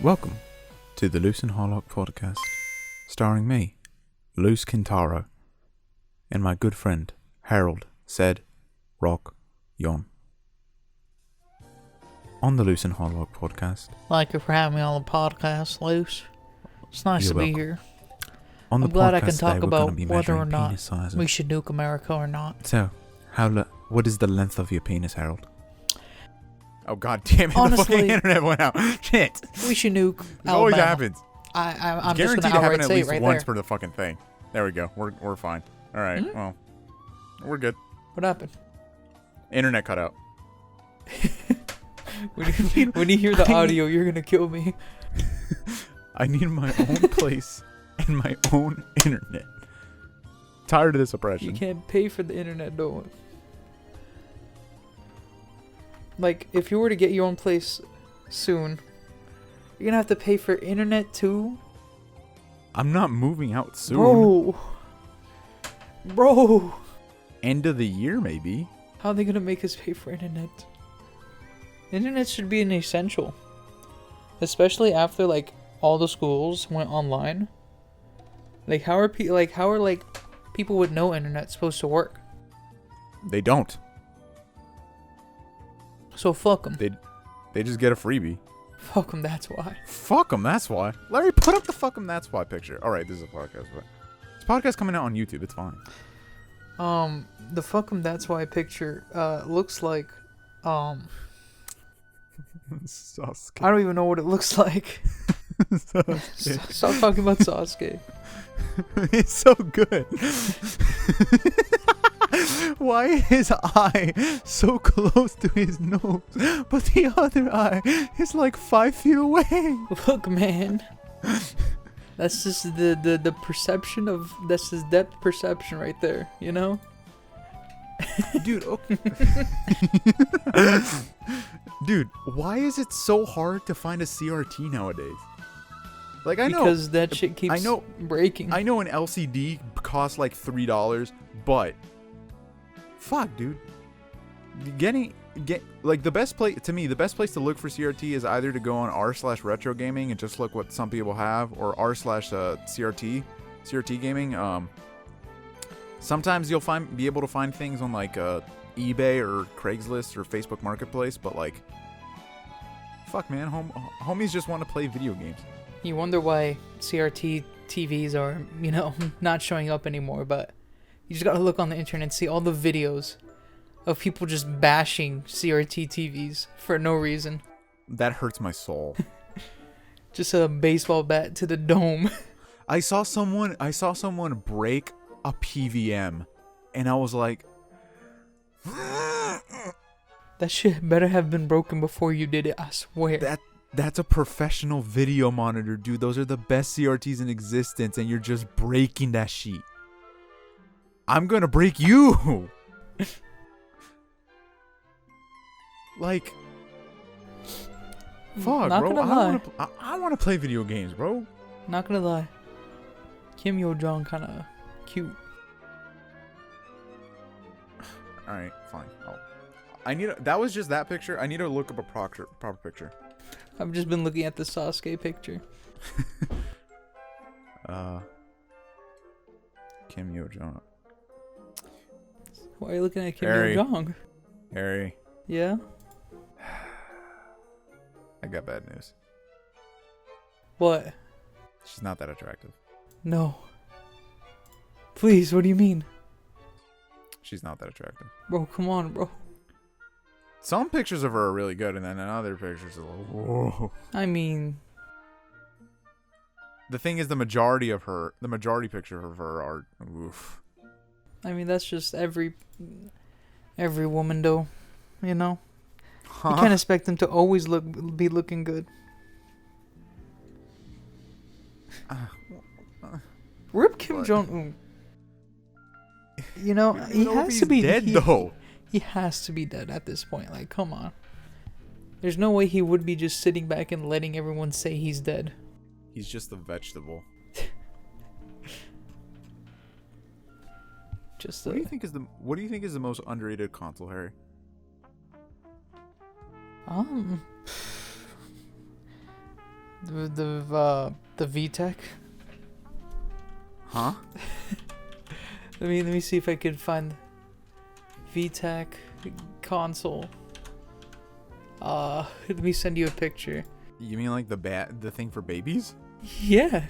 Welcome to the Loos Harlock podcast, starring me, Loos Kintaro, and my good friend, Harold Said Rock Yon. On the Loos Harlock podcast. Thank you for having me on the podcast, Loos. It's nice You're to be welcome. here. On the I'm glad I podcast can talk today, we're about gonna be whether or measuring not penis sizes. we should nuke America or not. So, what is the length of your penis, Harold? Oh god damn it! Honestly, the fucking internet went out. Shit! We should nuke It always Alabama. happens. I'm just Guaranteed going to to happen outright at say it least right once there. for the fucking thing. There we go. We're fine. All right. Hmm? Well, we're good. What happened? Internet cut out. When you hear the audio, you're going to kill me. I need my own place and my own internet. Tired of this oppression. You can't pay for the internet, though. Like, if you were to get your own place soon, you're going to have to pay for internet too? I'm not moving out soon. Bro. End of the year, maybe. How are they going to make us pay for internet? Internet should be an essential. Especially after, like, all the schools went online. Like, how are people with no internet supposed to work? They don't. So fuck them. They just get a freebie. Fuck them, that's why. Fuck them, that's why. Larry, put up the fuck them, that's why picture. Alright, this is a podcast. But this podcast coming out on YouTube, it's fine. The fuck them, that's why picture, looks like, Sasuke. I don't even know what it looks like. Stop talking about Sasuke. It's so good. Why is eye so close to his nose, but the other eye is like 5 feet away? Look, man. That's just the perception of, that's his depth perception right there, you know? Dude, okay. Dude, why is it so hard to find a CRT nowadays? Like, I know. Because that shit keeps breaking. I know an LCD costs like $3, but fuck, dude. Like the best place the best place to look for CRT is either to go on r/retro gaming and just look what some people have, or r/CRT gaming. Sometimes you'll be able to find things on like eBay or Craigslist or Facebook Marketplace, but like, fuck, man, homies just want to play video games. You wonder why CRT TVs are, not showing up anymore, but you just gotta look on the internet and see all the videos of people just bashing CRT TVs for no reason. That hurts my soul. Just a baseball bat to the dome. I saw someone break a PVM, and I was like, that shit better have been broken before you did it, I swear. That's a professional video monitor, dude. Those are the best CRTs in existence, and you're just breaking that shit. I'm gonna break you. Like, fuck, Not bro. gonna lie. I want to play video games, bro. Not gonna lie. Kim Yo-jong kinda cute. All right, fine. That was just that picture. I need to look up a proper picture. I've just been looking at the Sasuke picture. Kim Yo-jong. Why are you looking at Kim Harry. Yo-jong? Harry, Yeah? I got bad news. What? She's not that attractive. No. Please, what do you mean? She's not that attractive. Bro, come on, bro. Some pictures of her are really good, and then in other pictures are like, whoa. I mean, The thing is, the majority picture of her are oof. that's just every woman, though. You know? Huh? You can't expect them to always be looking good. Rip Kim Jong-un. He has to be dead though. He has to be dead at this point. Like, come on. There's no way he would be just sitting back and letting everyone say he's dead. He's just a vegetable. What do you think is the most underrated console, Harry? The VTech. Huh? Let me see if I can find VTech console. Let me send you a picture. You mean like the thing for babies? Yeah.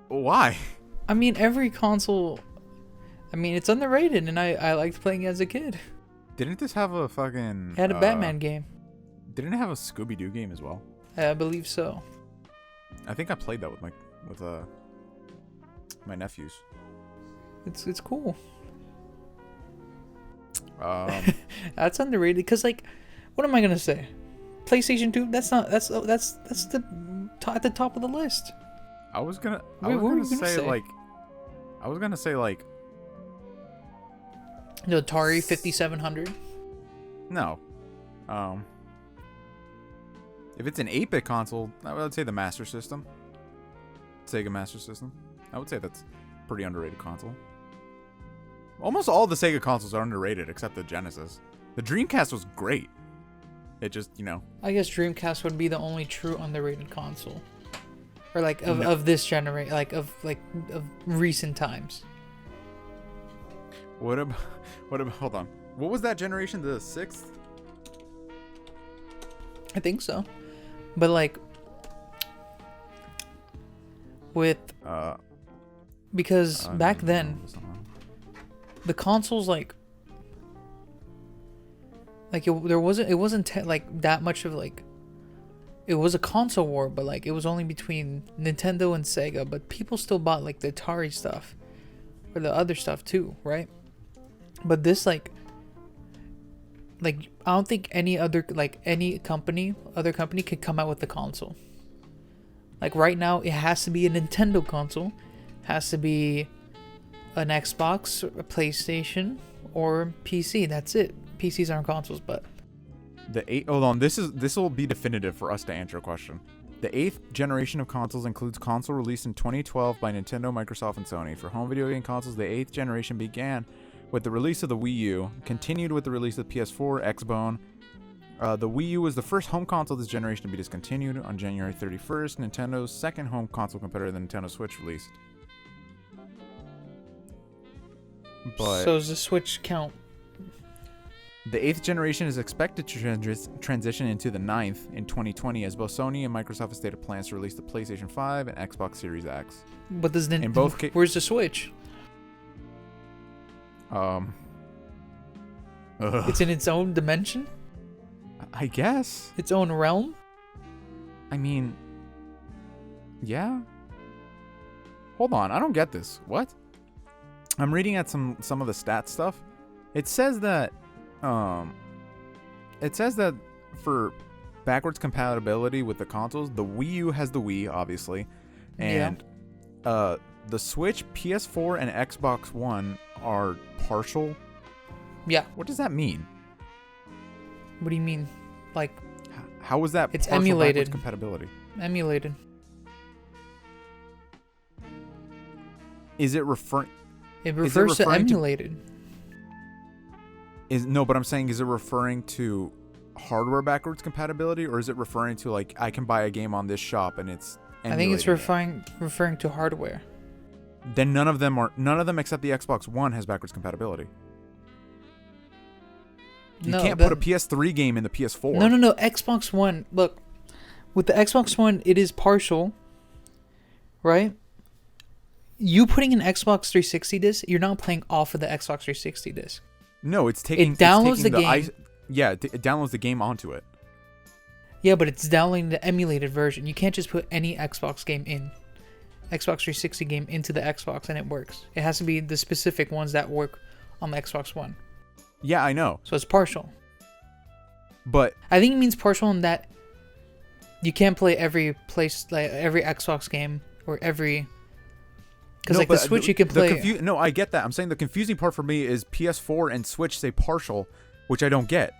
Why? I mean, every console. I mean, it's underrated, and I liked playing it as a kid. Didn't this have a fucking... It had a Batman game. Didn't it have a Scooby-Doo game as well? I believe so. I think I played that with my nephews. It's cool. That's underrated because, like, what am I gonna say? PlayStation 2. That's the at the top of the list. I was gonna say The Atari 5700. No. If it's an 8-bit console, I would say the Master System. Sega Master System. I would say that's a pretty underrated console. Almost all the Sega consoles are underrated except the Genesis. The Dreamcast was great. It just, I guess Dreamcast would be the only true underrated console. Or like of this generation, like of recent times. What about hold on. What was that generation? The 6th? I think so. But like with because back then the consoles it wasn't like that much of like it was a console war, but like it was only between Nintendo and Sega, but people still bought like the Atari stuff or the other stuff too, right? But this like I don't think any other other company could come out with the console. Like right now it has to be a Nintendo console, has to be an Xbox, a PlayStation, or PC. That's it. PCs aren't consoles, but hold on, this will be definitive for us to answer a question. The 8th generation of consoles includes console released in 2012 by Nintendo, Microsoft, and Sony. For home video game consoles, the 8th generation began with the release of the Wii U, continued with the release of the PS4, Xbone. The Wii U was the first home console of this generation to be discontinued on January 31st. Nintendo's second home console competitor, the Nintendo Switch, released. But so does the Switch count? The 8th generation is expected to transition into the 9th in 2020, as both Sony and Microsoft have stated plans to release the PlayStation 5 and Xbox Series X. But where's the Switch? It's in its own dimension? I guess. Its own realm? I mean, yeah. Hold on, I don't get this. What? I'm reading at some of the stats stuff. It says that for backwards compatibility with the consoles, the Wii U has the Wii, obviously, and the Switch, PS4, and Xbox One are partial. Yeah. What does that mean? What do you mean? Like, how is that? It's partial emulated. backwards compatibility. Emulated. Is it referring? It refers to emulated. But I'm saying, is it referring to hardware backwards compatibility, or is it referring to like I can buy a game on this shop and it's emulated? I think it's referring to hardware. Then none of them except the Xbox One has backwards compatibility. You can't put a PS3 game in the PS4. No. Xbox One. Look, with the Xbox One, it is partial, right? You putting an Xbox 360 disc, you're not playing off of the Xbox 360 disc. No, it's taking. It downloads the game. It downloads the game onto it. Yeah, but it's downloading the emulated version. You can't just put any Xbox 360 game into the Xbox and it works. It has to be the specific ones that work on the Xbox One. Yeah, I know. So it's partial. But I think it means partial in that you can't play every Xbox game or every. Because the Switch you can play. No, I get that. I'm saying the confusing part for me is PS4 and Switch say partial, which I don't get.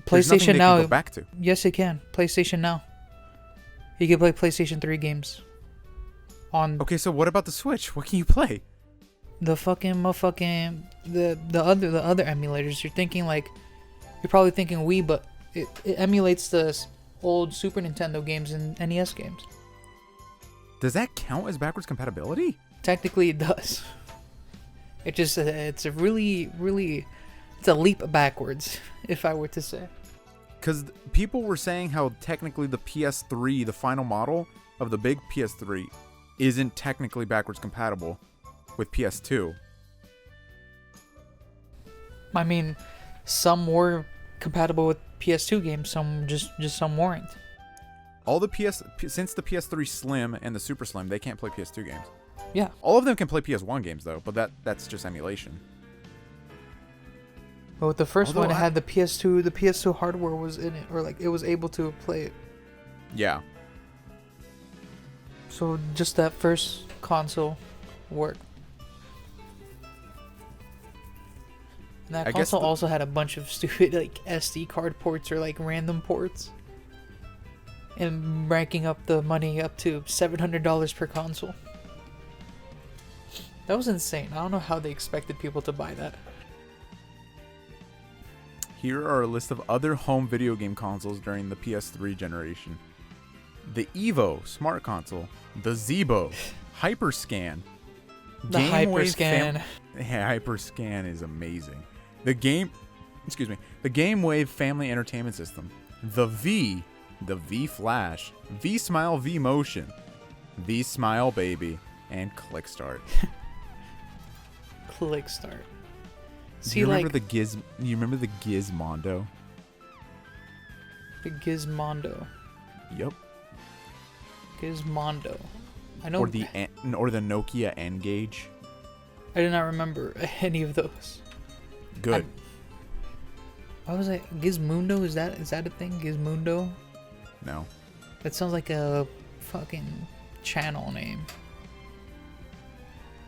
PlayStation Now. Can go back to. Yes, it can. PlayStation Now. You can play PlayStation 3 games. Okay, so what about the Switch? What can you play? The fucking motherfucking the other emulators. You're probably thinking Wii, but it emulates the old Super Nintendo games and NES games. Does that count as backwards compatibility? Technically, it does. It just it's a really it's a leap backwards, if I were to say. Because people were saying how technically the PS3, the final model of the big PS3, isn't technically backwards compatible with PS2. I mean, some were compatible with PS2 games, some just some weren't. All the since the PS3 Slim and the Super Slim, they can't play PS2 games. Yeah. All of them can play PS1 games though, but that's just emulation. But with the first Although one, it had the PS2 hardware was in it, or like it was able to play it. Yeah. So just that first console worked. And that console also had a bunch of stupid like SD card ports or like random ports. And ranking up the money up to $700 per console. That was insane. I don't know how they expected people to buy that. Here are a list of other home video game consoles during the PS3 generation. The Evo Smart Console, the Zebo, Hyperscan. The Hyperscan. Hyperscan is amazing. The Game Wave Family Entertainment System, the V Flash, V Smile V Motion, V Smile Baby, and Click Start. Click Start. See, you remember you remember the Gizmondo? The Gizmondo. Yep. Gizmondo. I know. Or the Nokia N-Gage. I do not remember any of those. Good. What was it? Gizmundo? Is that a thing? Gizmundo? No. That sounds like a fucking channel name.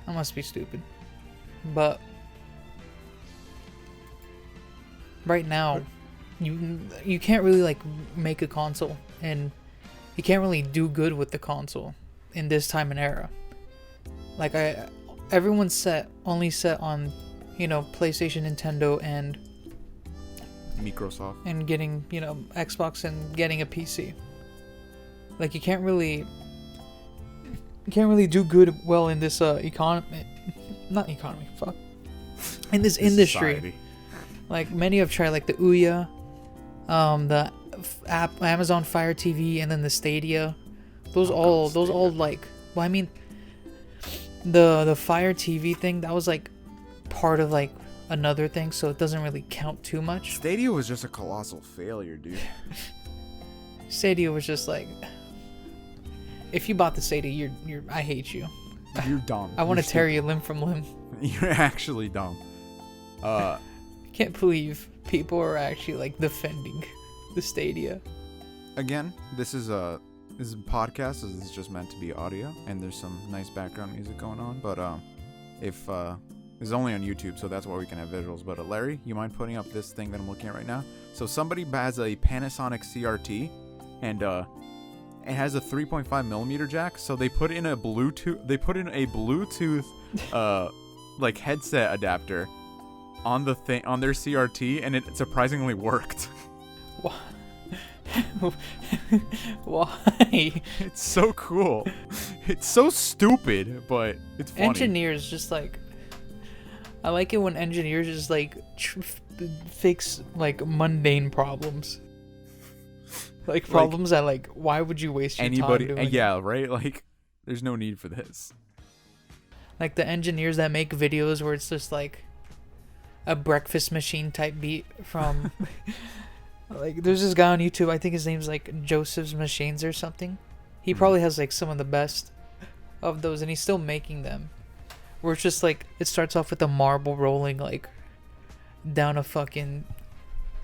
I must be stupid. But right now, you can't really like make a console, and you can't really do good with the console in this time and era. Like everyone's only set on, PlayStation, Nintendo, and Microsoft, and getting Xbox and getting a PC. Like you can't really do well in this in this industry. Society. Like many have tried, like the Ouya, the app, Amazon Fire TV, and then the Stadia. Those all like. Well, I mean, the Fire TV thing, that was like part of like another thing, so it doesn't really count too much. Stadia was just a colossal failure, dude. Stadia was just like, if you bought the Stadia, you're I hate you. You're dumb. I want to tear you limb from limb. You're actually dumb. I can't believe people are actually like defending the Stadia. Again, this is a podcast. This is just meant to be audio, and there's some nice background music going on. But if it's only on YouTube, so that's why we can have visuals. But Larry, you mind putting up this thing that I'm looking at right now? So somebody has a Panasonic CRT, and it has a 3.5 millimeter jack. So they put in a Bluetooth. Like headset adapter on their CRT, and it surprisingly worked. Why? It's so cool. It's so stupid, but it's funny. Engineers just like, I like it when engineers just like fix like mundane problems, like problems that like, why would you waste your time doing yeah, right? Like, there's no need for this. Like the engineers that make videos where it's just like a breakfast machine type beat from like there's this guy on YouTube, I think his name's like Joseph's Machines or something. He probably has like some of the best of those, and he's still making them. Where it's just like, it starts off with a marble rolling like down a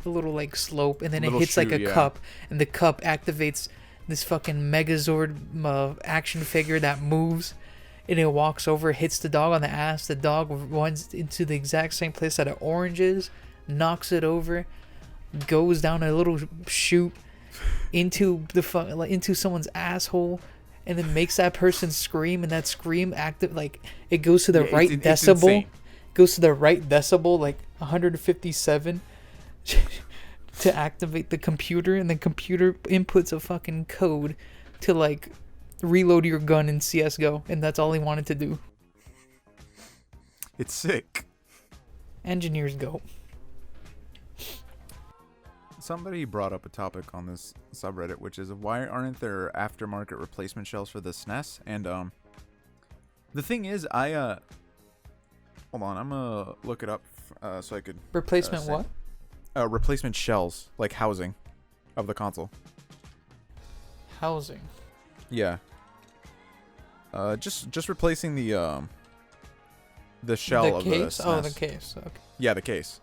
little like slope, and then it hits like a cup, and the cup activates this fucking Megazord action figure that moves. And it walks over, hits the dog on the ass. The dog runs into the exact same place that an orange is, knocks it over, goes down a little chute into into someone's asshole, and then makes that person scream. And that scream it goes to the right decibel. Goes to the right decibel, like 157. to activate the computer, and the computer inputs a fucking code to like reload your gun in CS:GO, and that's all he wanted to do. It's sick. Engineers go. Somebody brought up a topic on this subreddit, which is why aren't there aftermarket replacement shells for the SNES? And the thing is, hold on, I'm gonna look it up so I could Replacement what? Replacement shells, like housing of the console. Housing. Yeah. Just replacing the shell of case? the SNES. Oh, the case. Okay. Yeah, the case.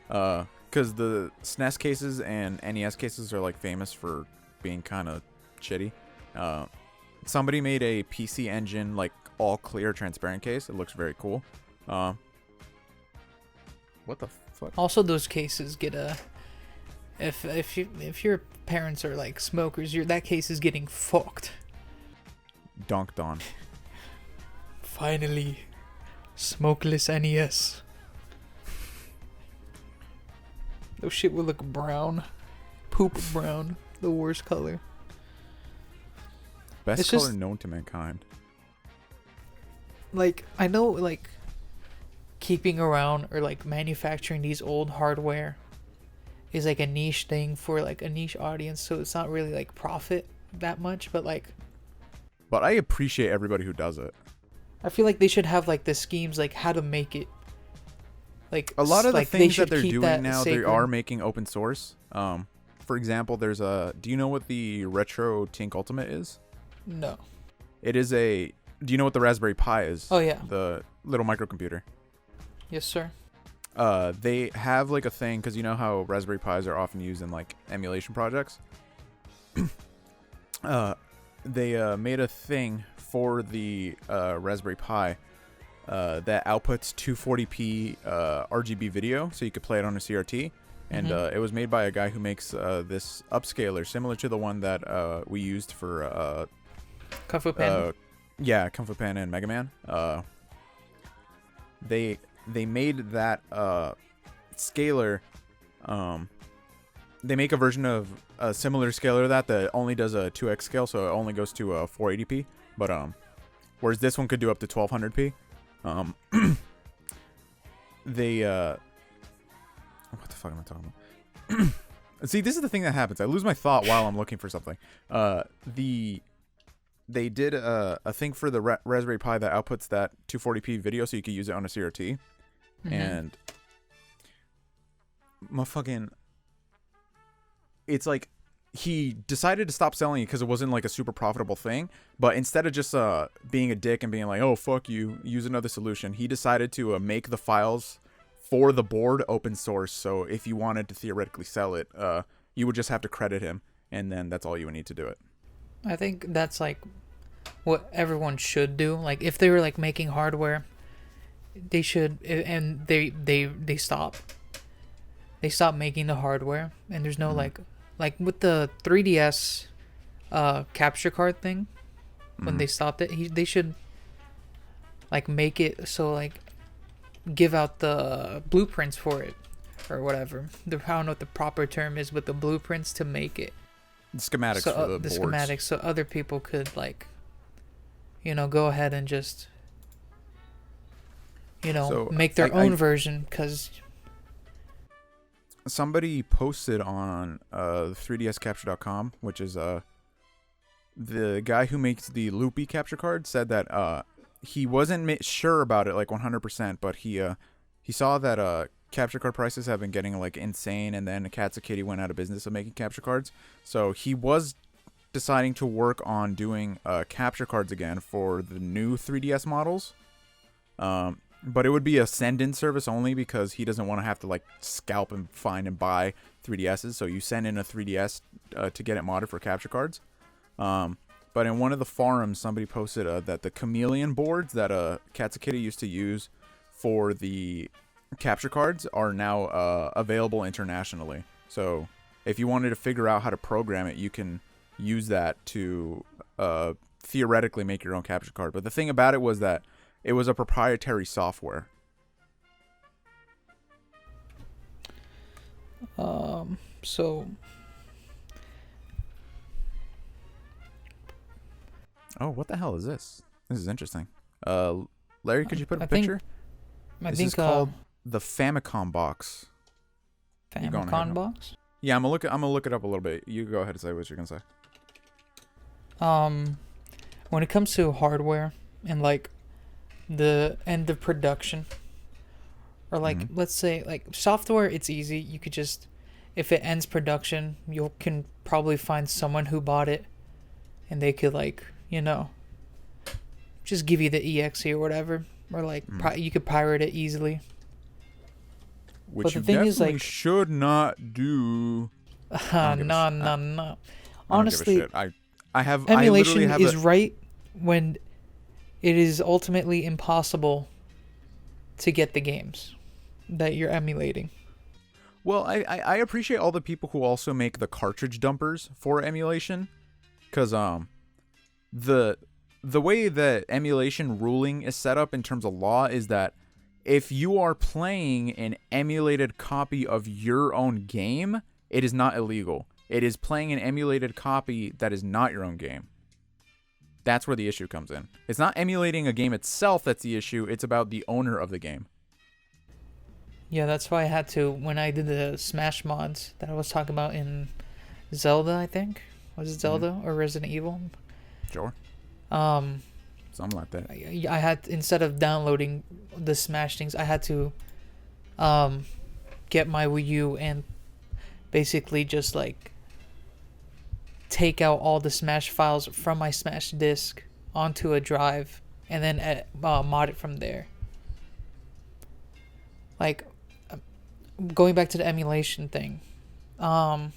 Because the SNES cases and NES cases are like famous for being kind of shitty. Somebody made a PC Engine like all clear transparent case. It looks very cool. What the fuck? Also, those cases get a. If your parents are like smokers, that case is getting fucked. Dunked on. Finally, smokeless NES. Those shit will look brown, poop brown, the worst color. Best It's color just- known to mankind. Like, I know, like, keeping around or like manufacturing these old hardware is like a niche thing for like a niche audience, so it's not really like profit that much, but like But I appreciate everybody who does it. I feel like they should have like the schemes like how to make it. Like A lot of the like, they things should that they're keep doing that now, sacred. they are making open source. For example, there's a. Do you know what the Retro Tink Ultimate is? No. It is a. Do you know what the Raspberry Pi is? Oh yeah. The little microcomputer. Yes, sir. They have like a thing, because you know how Raspberry Pis are often used in like emulation projects. They made a thing for the Raspberry Pi that outputs 240p RGB video, so you could play it on a CRT. And it was made by a guy who makes this upscaler similar to the one that we used for Kung Fu Panda. yeah, Kung Fu Panda and Mega Man. They made that scaler. They make a version of a similar scaler to that only does a 2x scale, so it only goes to 480p. But whereas this one could do up to 1200p. They what the fuck am I talking about? See, this is the thing that happens. I lose my thought while I'm looking for something. They did a thing for the Raspberry Pi that outputs that 240p video, so you could use it on a CRT. And motherfucking, it's like he decided to stop selling it because it wasn't like a super profitable thing. But instead of just being a dick and being like, oh fuck you, use another solution, he decided to make the files for the board open source. So if you wanted to theoretically sell it, you would just have to credit him, and then that's all you would need to do it. I think that's like what everyone should do. Like if they were like making hardware, they should, and they stop making the hardware, and there's no like with the 3DS capture card thing, when they stopped it, they should like make it so like give out the blueprints for it or whatever. I don't know what the proper term is, but the blueprints to make it. Schematics So, for the the boards. schematics, so other people could like, go ahead and just, So, make their I- own version, because Somebody posted on 3dscapture.com, which is the guy who makes the loopy capture card, said that he wasn't sure about it like 100%, but he saw that capture card prices have been getting like insane, and then Katsukity went out of business of making capture cards, so he was deciding to work on doing capture cards again for the new 3DS models. But it would be a send-in service only, because he doesn't want to have to like scalp and find and buy 3DSs. So you send in a 3DS to get it modded for capture cards. But in one of the forums, somebody posted that the chameleon boards that Katsukity used to use for the capture cards are now available internationally. So if you wanted to figure out how to program it, you can use that to theoretically make your own capture card. But the thing about it was that it was a proprietary software. So Oh, what the hell is this? This is interesting. Larry, could you put a I think picture? I This think is called the Famicom box. You go on ahead Famicom now. box. Yeah, I'm gonna look it up a little bit. You go ahead and say what you're gonna say. When it comes to hardware and like the end of production, or like Mhm. let's say like software, it's easy. You could just, if it ends production, you can probably find someone who bought it, and they could like just give you the exe or whatever, or like you could pirate it easily. Which But the you thing is, definitely like, should not do. I don't give a no, shit. no, no. I don't give a Honestly, shit. I literally emulation have is right when it is ultimately impossible to get the games that you're emulating. Well, I appreciate all the people who also make the cartridge dumpers for emulation, because the way that emulation ruling is set up in terms of law is that if you are playing an emulated copy of your own game, it is not illegal. It is playing an emulated copy that is not your own game. That's where the issue comes in. It's not emulating a game itself that's the issue. It's about the owner of the game. Yeah, that's why I had to, when I did the Smash mods that I was talking about in Zelda, I think. Was it Zelda or Resident Evil? Sure. Um, Something like that. I had, instead of downloading the Smash things, I had to get my Wii U and basically just like take out all the Smash files from my Smash disk onto a drive and then mod it from there. Like, going back to the emulation thing, there's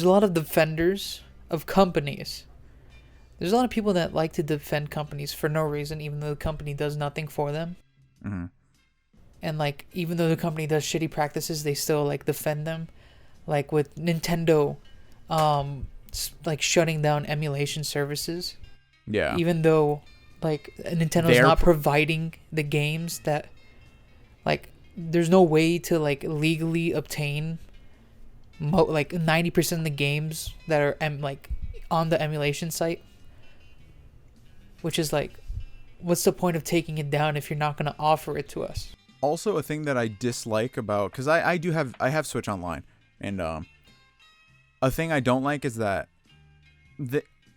a lot of defenders of companies. There's a lot of people that like to defend companies for no reason, even though the company does nothing for them. Mm-hmm. And like, even though the company does shitty practices, they still like defend them. Like with Nintendo, like shutting down emulation services. Yeah. Even though like Nintendo's not providing the games that, like, there's no way to like legally obtain like 90% of the games that are like on the emulation site, which is like, what's the point of taking it down if you're not going to offer it to us? Also, a thing that I dislike about, because I have Switch Online, and a thing I don't like is that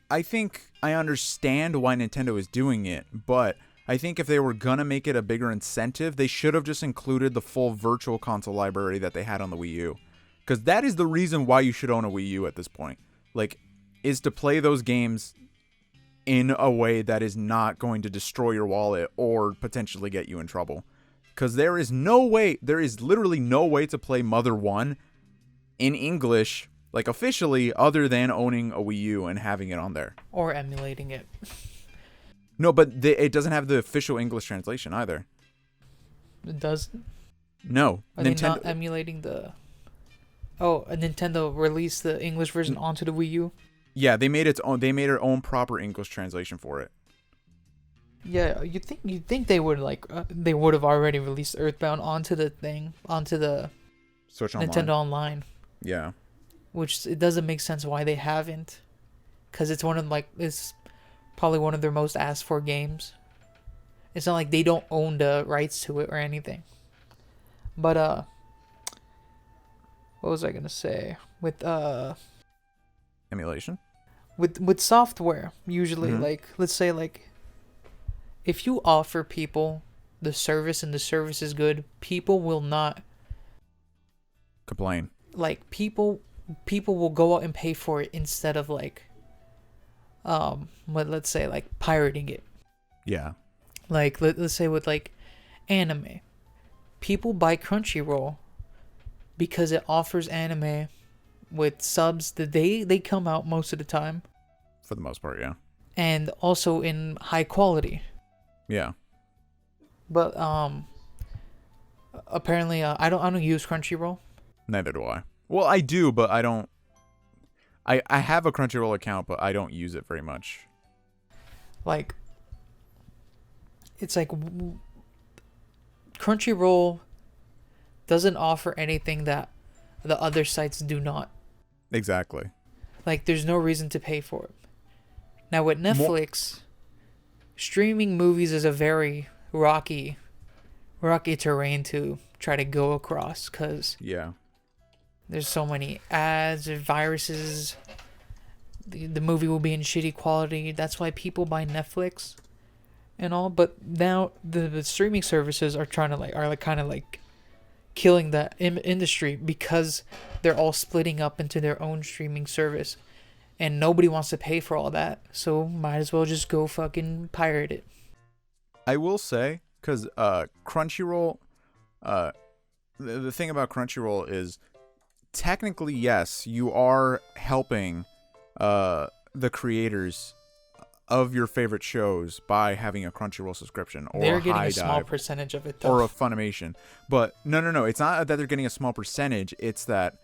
I think I understand why Nintendo is doing it, but I think if they were gonna make it a bigger incentive, they should have just included the full virtual console library that they had on the Wii U. Because that is the reason why you should own a Wii U at this point. Like, is to play those games in a way that is not going to destroy your wallet or potentially get you in trouble. Because there is literally no way to play Mother 1 in English, like officially, other than owning a Wii U and having it on there. Or emulating it. No, but it doesn't have the official English translation either. It doesn't? No. Are they not emulating the... Oh, Nintendo released the English version onto the Wii U? Yeah, they made their own proper English translation for it. Yeah, you'd think they would they would have already released Earthbound onto the Switch Online. Nintendo Online. Yeah. Which it doesn't make sense why they haven't, because it's it's probably one of their most asked for games. It's not like they don't own the rights to it or anything. But what was I gonna say with Emulation? With software, usually, Mm-hmm. like, let's say, like, if you offer people the service and the service is good, people will not Complain. like, people will go out and pay for it instead of like let's say like pirating it. Yeah. Like, let's say with like anime, people buy Crunchyroll because it offers anime with subs that they come out most of the time, For the most part, yeah. and also in high quality. Yeah. But apparently I don't use Crunchyroll. Neither do I. Well, I do, but I don't. I have a Crunchyroll account, but I don't use it very much. Like, it's like Crunchyroll doesn't offer anything that the other sites do not. Exactly. Like, there's no reason to pay for it. Now, with Netflix, streaming movies is a very rocky terrain to try to go across, because Yeah. there's so many ads or viruses. The movie will be in shitty quality. That's why people buy Netflix and all. But now the streaming services are trying to kind of killing that industry, because they're all splitting up into their own streaming service, and nobody wants to pay for all that. So might as well just go fucking pirate it. I will say, because Crunchyroll, the thing about Crunchyroll is, technically, yes, you are helping the creators of your favorite shows by having a Crunchyroll subscription, or They're a getting High a small Dive, percentage of it, though. or a Funimation. But no, it's not that they're getting a small percentage. It's that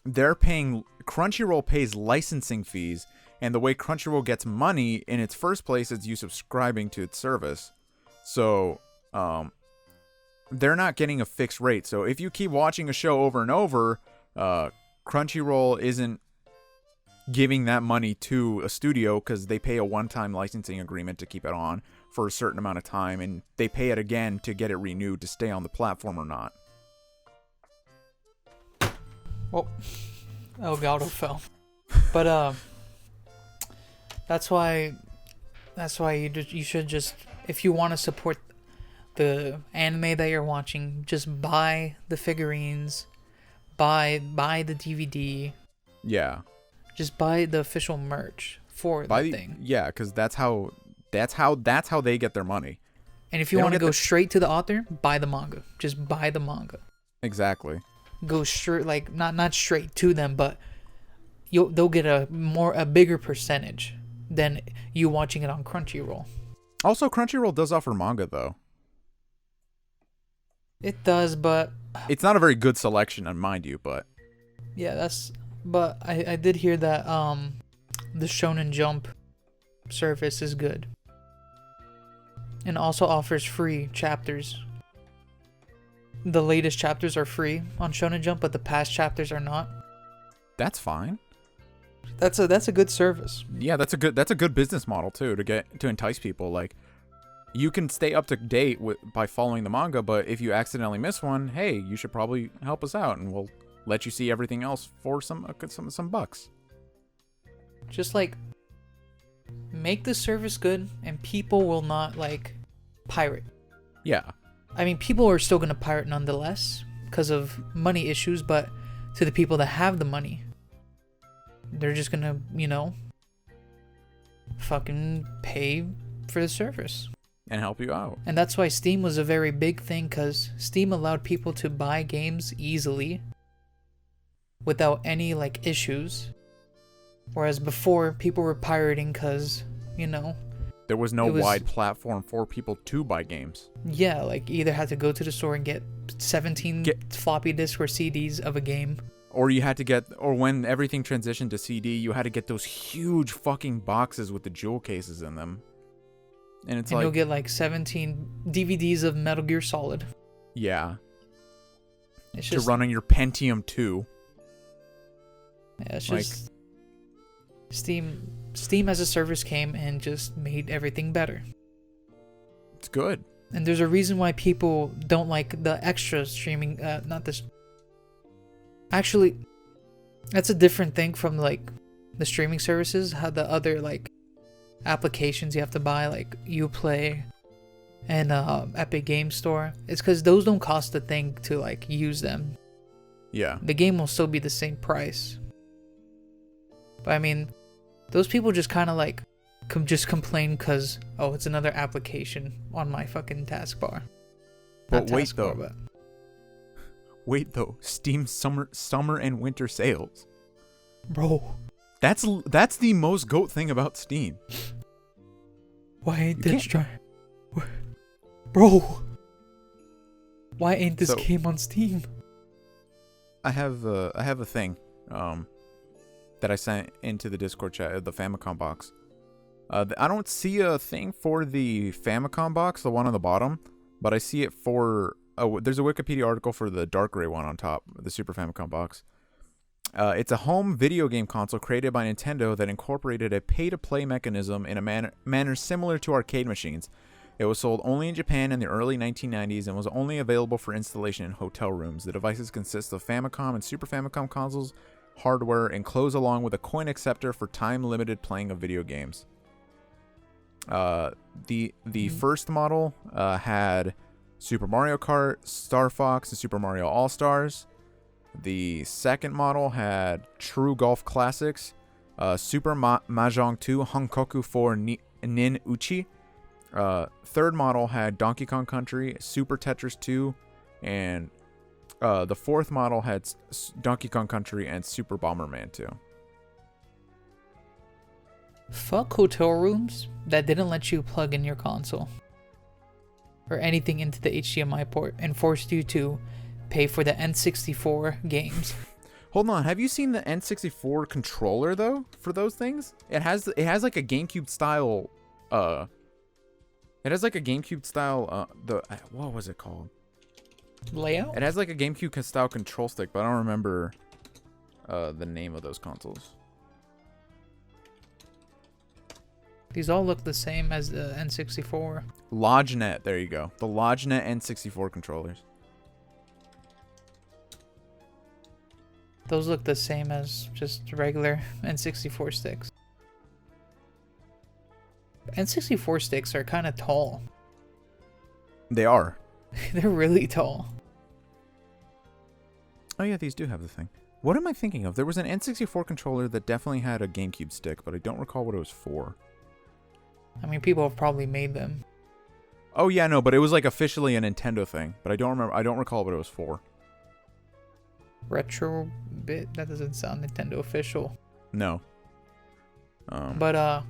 they're paying. Crunchyroll pays licensing fees, and the way Crunchyroll gets money in its first place is you subscribing to its service. So they're not getting a fixed rate. So if you keep watching a show over and over, Crunchyroll isn't giving that money to a studio, because they pay a one-time licensing agreement to keep it on for a certain amount of time, and they pay it again to get it renewed to stay on the platform or not. Well, Elgato fell. But that's why you should just, if you want to support the anime that you're watching, just buy the figurines, buy the DVD. Yeah. Just buy the official merch for the thing. Yeah, because that's how they get their money. And if you want to go straight to the author, buy the manga. Just buy the manga. Exactly. Go straight, like not straight to them, but they'll get a bigger percentage than you watching it on Crunchyroll. Also, Crunchyroll does offer manga, though. It does, but it's not a very good selection, mind you. But yeah, But I did hear that the Shonen Jump service is good, and also offers free chapters. The latest chapters are free on Shonen Jump, but the past chapters are not. That's fine. That's a good service. Yeah, that's a good business model too, to entice people. Like, you can stay up to date by following the manga, but if you accidentally miss one, hey, you should probably help us out, and we'll let you see everything else for some bucks. Just make the service good, and people will not pirate. Yeah. I mean, people are still gonna pirate nonetheless because of money issues, but to the people that have the money, they're just gonna, fucking pay for the service and help you out. And that's why Steam was a very big thing, because Steam allowed people to buy games easily without any like issues, whereas before people were pirating because there was no wide platform for people to buy games. Yeah, like either had to go to the store and get 17 floppy disks or CDs of a game, or when everything transitioned to CD, you had to get those huge fucking boxes with the jewel cases in them, and you'll get like 17 DVDs of Metal Gear Solid. Yeah. It's to just run on your Pentium 2. Yeah, it's just Steam as a service came and just made everything better. It's good. And there's a reason why people don't like the extra streaming, not this. Actually, that's a different thing from the streaming services, how the other applications you have to buy, like Uplay and Epic Game Store. It's because those don't cost a thing to use them. Yeah. The game will still be the same price. But I mean, those people just kind of just complain because, oh, it's another application on my fucking taskbar. But wait though, Steam summer and winter sales. Bro. That's the most GOAT thing about Steam. Why ain't this Bro. Why ain't this game on Steam? I have a thing that I sent into the Discord chat, the Famicom box. I don't see a thing for the Famicom box, the one on the bottom, but I see it for there's a Wikipedia article for the dark gray one on top, the Super Famicom box. It's a home video game console created by Nintendo that incorporated a pay-to-play mechanism in a manner similar to arcade machines. It was sold only in Japan in the early 1990s and was only available for installation in hotel rooms. The devices consist of Famicom and Super Famicom consoles, hardware, enclosed along with a coin acceptor for time-limited playing of video games. The first model had Super Mario Kart, Star Fox, and Super Mario All-Stars. The second model had True Golf Classics, Super Mahjong 2, Hankoku 4 Nin Uchi. Third model had Donkey Kong Country, Super Tetris 2, and the fourth model had Donkey Kong Country and Super Bomberman 2. Fuck hotel rooms that didn't let you plug in your console or anything into the HDMI port and forced you to pay for the N64 games. Hold on, have you seen the N64 controller though for those things? It has like a GameCube style what was it called? Layout? It has like a GameCube style control stick, but I don't remember the name of those consoles. These all look the same as the N64. LodgeNet, there you go. The LodgeNet N64 controllers. Those look the same as just regular N64 sticks. N64 sticks are kind of tall. They are. They're really tall. Oh yeah, these do have the thing. What am I thinking of? There was an N64 controller that definitely had a GameCube stick, but I don't recall what it was for. I mean, people have probably made them. Oh yeah, no, but it was like officially a Nintendo thing, but I don't recall what it was for. Retro bit? That doesn't sound Nintendo official. No. But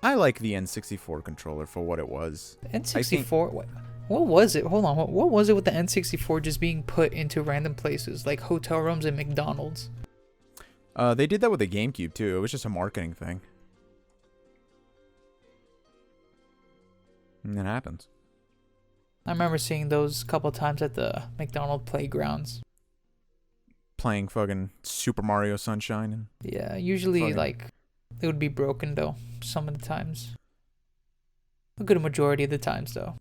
I like the N64 controller for what it was. N64. What was it? Hold on. What was it with the N64 just being put into random places like hotel rooms and McDonald's? They did that with the GameCube too. It was just a marketing thing. And it happens. I remember seeing those a couple times at the McDonald's playgrounds. Playing fucking Super Mario Sunshine. And yeah, usually like it would be broken though. Some of the times. A good majority of the times though.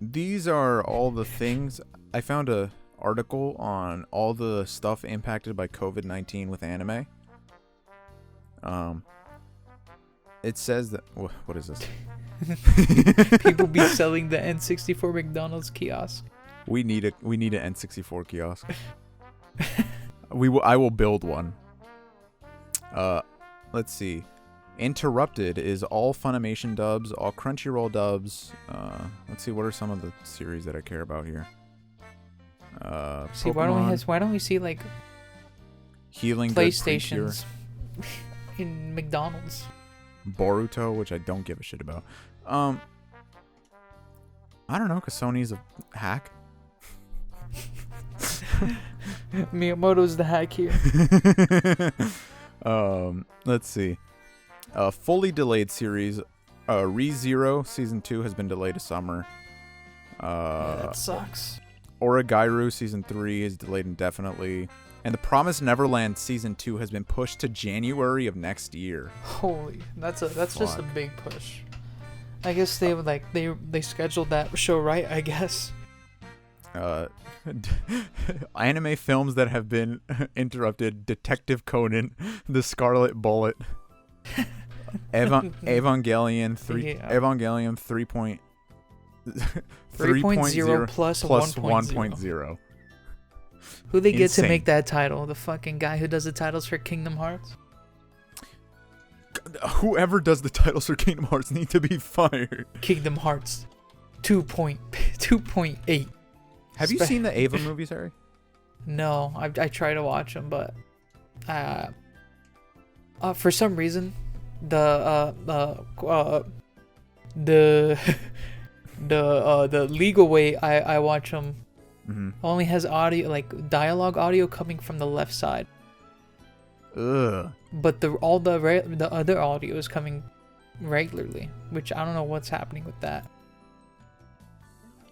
These are all the things. I found a article on all the stuff impacted by COVID-19 with anime. It says that what is this? People be selling the N64 McDonald's kiosk. We need an N64 kiosk. I will build one. Let's see. Interrupted is all Funimation dubs, all Crunchyroll dubs. Let's see, what are some of the series that I care about here? See, Pokemon, why don't we see like Healing PlayStations in McDonald's? Boruto, which I don't give a shit about. I don't know, because Sony's a hack. Miyamoto's the hack here. Let's see. Fully delayed series. ReZero Season 2 has been delayed to summer. Yeah, that sucks. Origairu Season 3 is delayed indefinitely. And The Promised Neverland Season 2 has been pushed to January of next year. Holy, that's just a big push. I guess they would they scheduled that show right, I guess. Anime films that have been interrupted: Detective Conan, The Scarlet Bullet, Evangelion 3.0 plus 1.0. Who they get Insane. to make that title? The fucking guy who does the titles for Kingdom Hearts? Whoever does the titles for Kingdom Hearts need to be fired. Kingdom Hearts 2.8. Have you seen the Ava movies, Harry? No, I try to watch them, but for some reason the legal way I watch them only has audio, like dialogue audio coming from the left side. Ugh. But the other audio is coming regularly, which I don't know what's happening with that.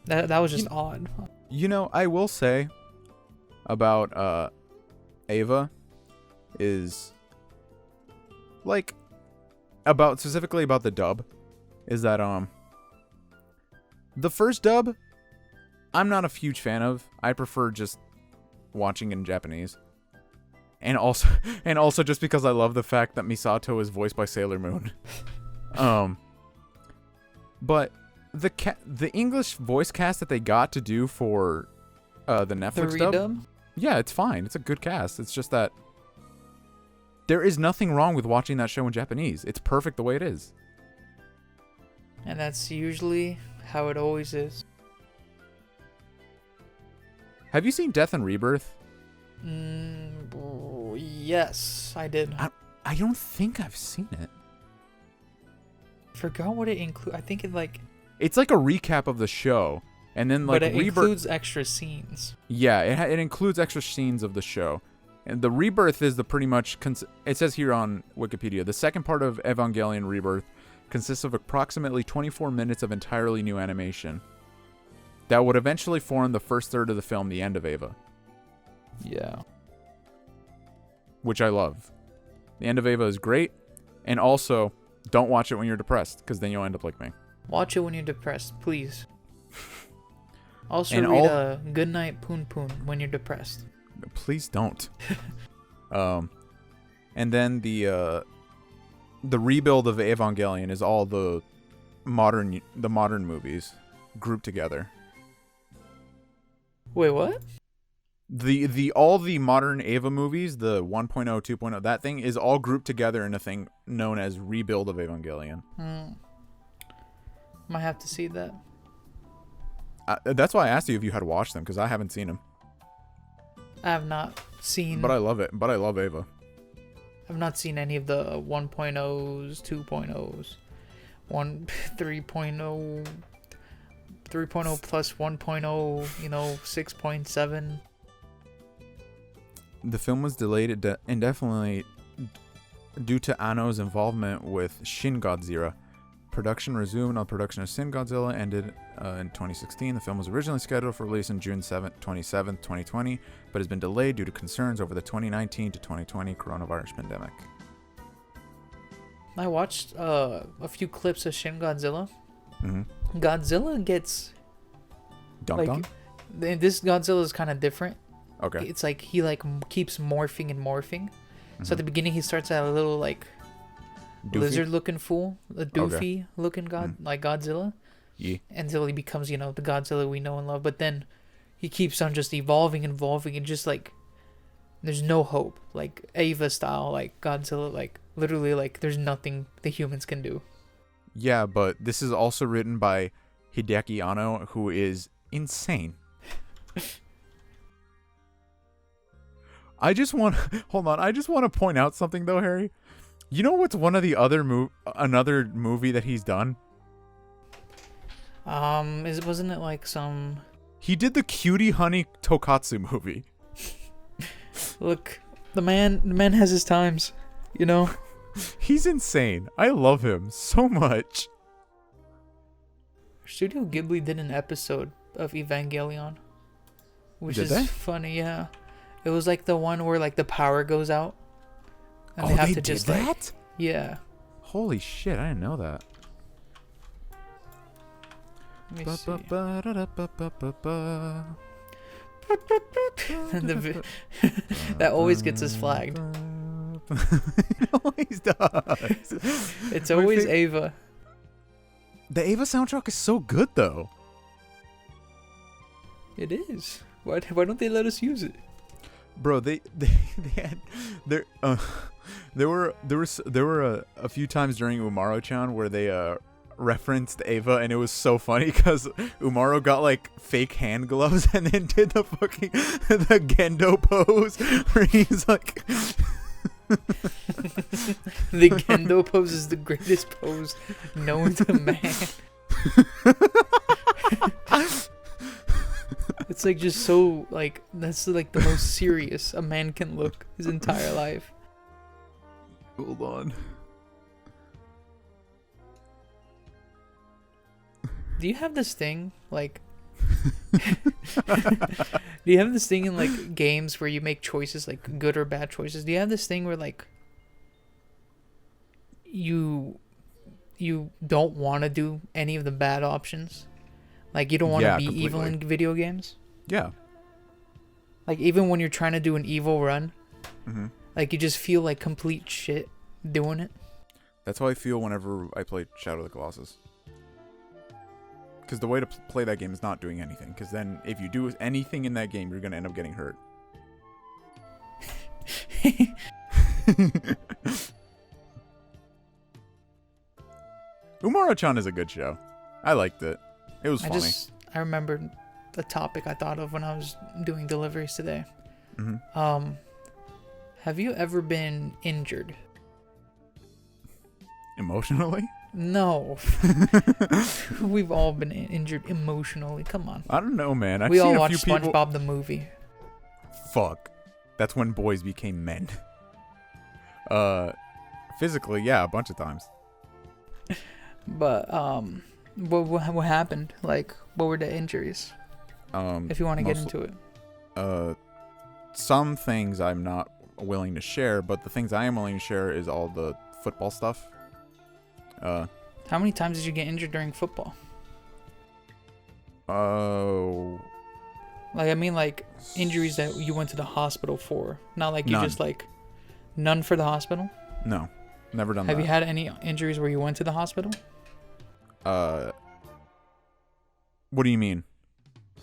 That was just odd. I will say about Ava is like specifically about the dub is that the first dub I'm not a huge fan of. I prefer just watching in Japanese. And also just because I love the fact that Misato is voiced by Sailor Moon. But the English voice cast that they got to do for the Netflix dub, yeah, it's fine. It's a good cast. It's just that there is nothing wrong with watching that show in Japanese. It's perfect the way it is. And that's usually how it always is. Have you seen Death and Rebirth? Yes, I did. I don't think I've seen it. Forgot what it includes. I think it's like a recap of the show, and then like but it includes extra scenes. Yeah, it includes extra scenes of the show, and the Rebirth is the pretty much. It says here on Wikipedia, the second part of Evangelion Rebirth consists of approximately 24 minutes of entirely new animation that would eventually form the first third of the film, the end of Eva. Yeah. Which I love. The end of Eva is great, and also don't watch it when you're depressed, because then you'll end up like me. Watch it when you're depressed, please. Also read Good Night Poon Poon when you're depressed. Please don't. And then the rebuild of Evangelion is all the modern movies grouped together. Wait, what? All the modern Eva movies, the 1.0, 2.0, that thing is all grouped together in a thing known as Rebuild of Evangelion. Might have to see that. That's why I asked you if you had watched them, because I haven't seen them. I have not seen. But I love it. But I love Eva. I've not seen any of the 1.0s, 2.0s, 3.0, 3.0 plus 1.0, 6.7. The film was delayed indefinitely due to Anno's involvement with Shin Godzilla. Production resumed on production of Shin Godzilla ended in 2016. The film was originally scheduled for release on June 27th, 2020, but has been delayed due to concerns over the 2019 to 2020 coronavirus pandemic. I watched a few clips of Shin Godzilla. Mm-hmm. Godzilla gets dunked on? This Godzilla is kind of different. Okay. It's like he keeps morphing and morphing. Mm-hmm. So at the beginning he starts at a little lizard-looking fool, a doofy-looking like Godzilla. Yeah. Until he becomes, the Godzilla we know and love. But then he keeps on just evolving, and just there's no hope. Like Eva style, like Godzilla, literally, there's nothing the humans can do. Yeah, but this is also written by Hideaki Anno, who is insane. I just want to point out something though, Harry. You know what's one of the other another movie that he's done? Wasn't it like some? He did the Cutie Honey Tokatsu movie. Look, the man has his times, He's insane. I love him so much. Studio Ghibli did an episode of Evangelion, which did is they? funny. Yeah, it was like the one where the power goes out. And they have to just that? Yeah. Holy shit! I didn't know that. Let me see. That always gets us flagged. It always does. It's always Ava. The Ava soundtrack is so good, though. It is. Why don't they let us use it? Bro, they had there were a few times during Umaro-chan where they referenced Ava, and it was so funny because Umaro got fake hand gloves and then did the fucking the Gendo pose where he's like the Gendo pose is the greatest pose known to man. It's just so that's the most serious a man can look his entire life. Hold on. Do you have this thing Do you have this thing in like games where you make choices, like good or bad choices? Do you have this thing where like you don't want to do any of the bad options? Like you don't want to be evil in video games? Yeah. Like even when you're trying to do an evil run, like you just feel like complete shit doing it. That's how I feel whenever I play Shadow of the Colossus. Because the way to play that game is not doing anything. Because then if you do anything in that game, you're going to end up getting hurt. Umara-chan is a good show. I liked it. It was funny. I remembered the topic I thought of when I was doing deliveries today. Have you ever been injured? Emotionally? No. We've all been injured emotionally. Come on. I don't know, man. We all watched SpongeBob the movie. Fuck. That's when boys became men. Physically, yeah, a bunch of times. But what happened? Like, what were the injuries? If you want to get into it. Some things I'm not willing to share, but the things I am willing to share is all the football stuff. How many times did you get injured during football? Oh. Like, I mean, like, injuries that you went to the hospital for. Not like you None. just, like, none for the hospital? No. Never done that. Have you had any injuries where you went to the hospital? What do you mean?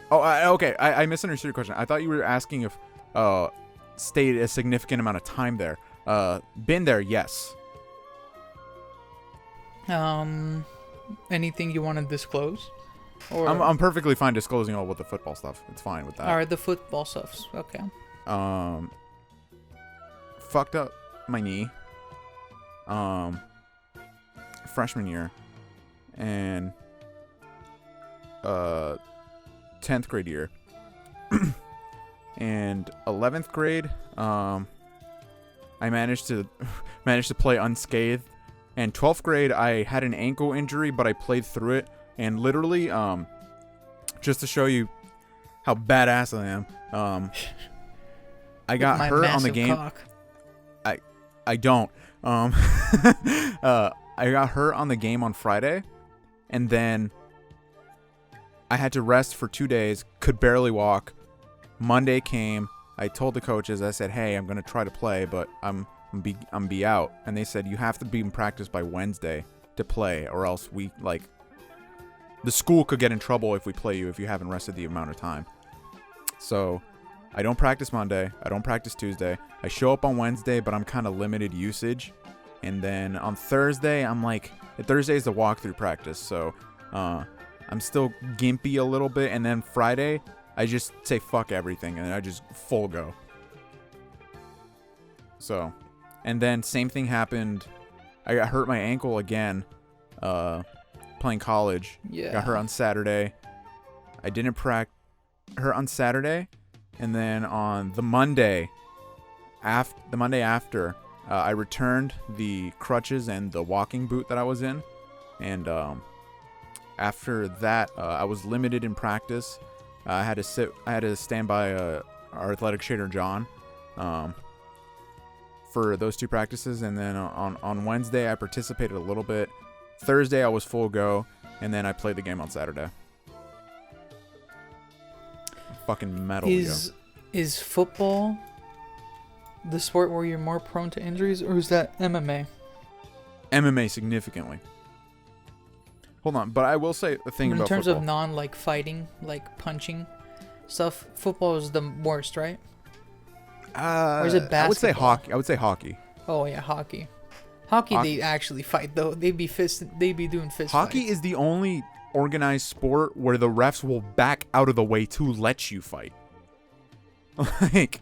Oh, okay. I misunderstood your question. I thought you were asking if, stayed a significant amount of time there. Been there, yes. Anything you want to disclose? Or I'm perfectly fine disclosing all with the football stuff. It's fine with that. All right, the football stuff. Okay. Fucked up my knee. Freshman year, and 10th grade year, and 11th grade. I managed to play unscathed. And 12th grade, I had an ankle injury, but I played through it. And literally, just to show you how badass I am, I got hurt on the game. Cock. I don't. I got hurt on the game on Friday, and then I had to rest for 2 days. Could barely walk. Monday came. I told the coaches. I said, "Hey, I'm gonna try to play, but I'm be out." And they said, "You have to be in practice by Wednesday to play, or else the school could get in trouble if we play you if you haven't rested the amount of time." So I don't practice Monday. I don't practice Tuesday. I show up on Wednesday, but I'm kind of limited usage. And then on Thursday, Thursday is the walkthrough practice. So I'm still gimpy a little bit. And then Friday, I just say fuck everything. And I just full go. So, and then same thing happened. I got hurt my ankle again playing college. Yeah. Got hurt on Saturday. I didn't practice. Hurt on Saturday. And then on the Monday after, I returned the crutches and the walking boot that I was in. And after that, I was limited in practice. I had to stand by our athletic trainer, John, for those two practices. And then on Wednesday, I participated a little bit. Thursday, I was full go. And then I played the game on Saturday. Fucking metal. Is football the sport where you're more prone to injuries, or is that MMA? MMA significantly. Hold on, but I will say a thing about football. In terms of non fighting, like punching stuff, football is the worst, right? Or is it basketball? I would say hockey. Oh yeah, hockey. Hockey, they actually fight though. They'd be doing fist Hockey fights. is the only organized sport where the refs will back out of the way to let you fight. Like,